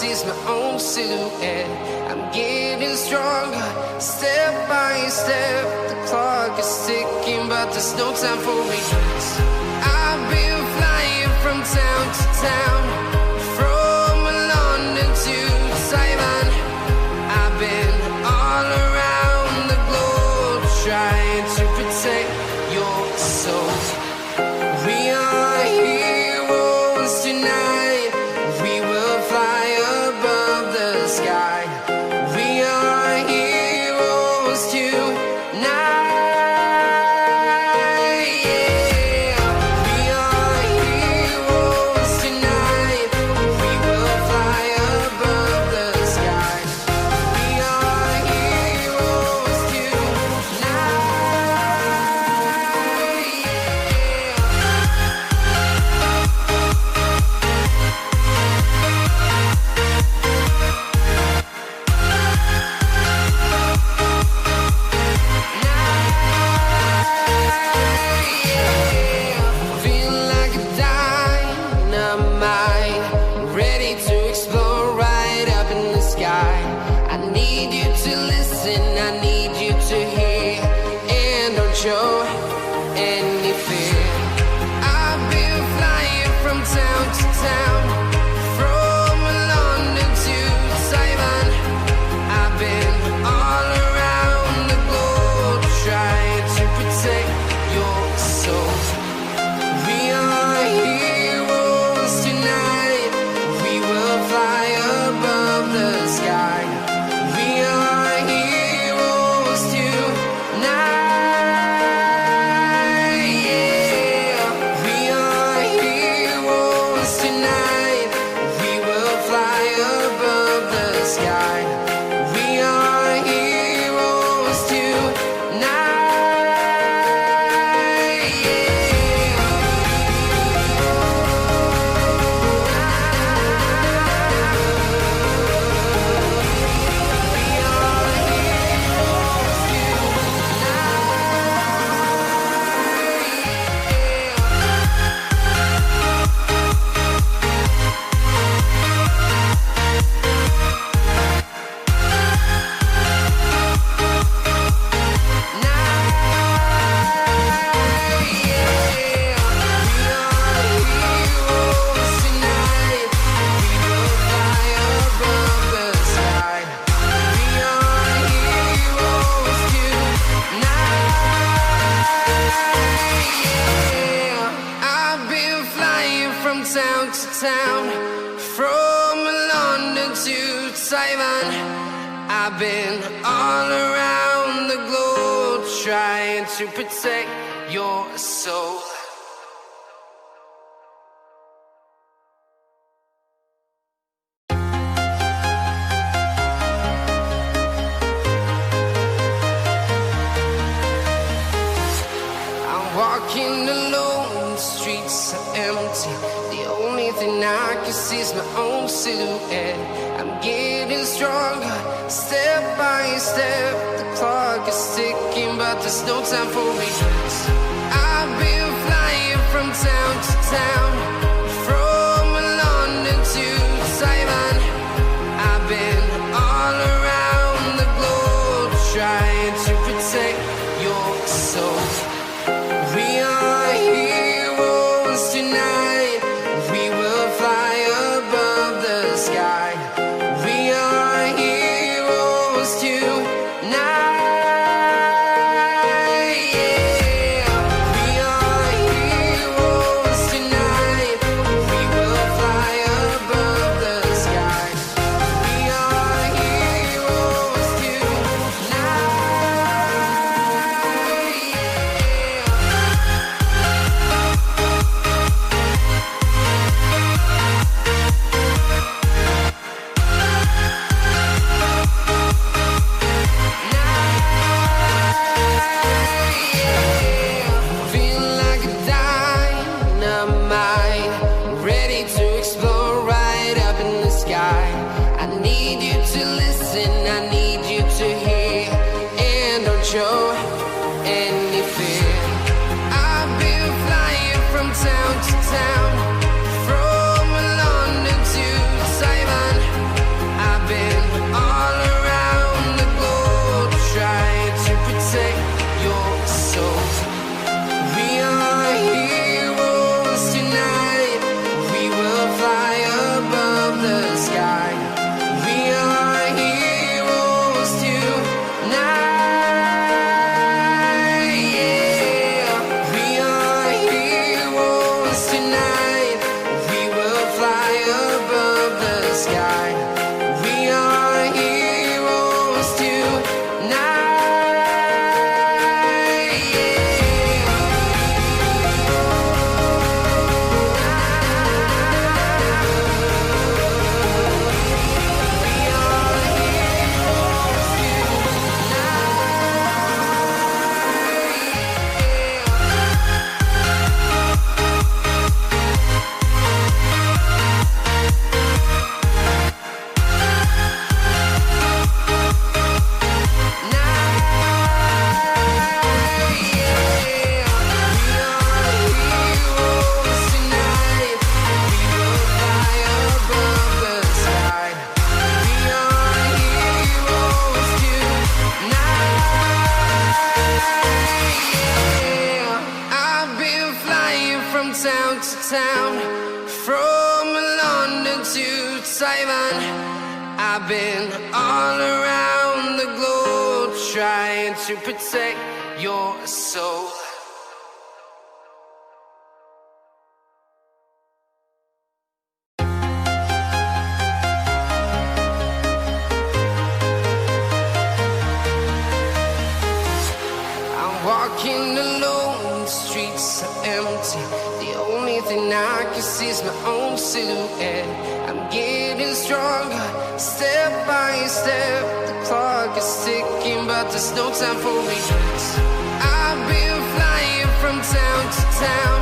see's my own silhouette. I'm getting stronger, step by step. The clock is ticking, but there's no time for regrets. I've been flying from town to town, from London to Taiwan. I've been all around the globe, trying to protect your soul. We are heroes tonight. We will fly above the sky. We are heroes tonight. I've been all around the globe trying to protect your soul. I'm walking alone, the streets are empty. The only thing I can see is my own silhouette. I'm getting stronger, step by step. The clock is ticking, but there's no time for regrets. I've been flying from town to town, from London to Taiwan. I've been all around the globe trying to protect your soul. We are heroes tonight. We will fly above the sky. We are heroes tonight. town, from London to Taiwan. to town, from London to Taiwan. I've been all around the globe trying to protect your soul. I'm walking alone, the streets are empty. The only thing I can see is my own silhouette. I'm getting stronger, step by step. The clock is ticking, but there's no time for regrets. I've been flying from town to town,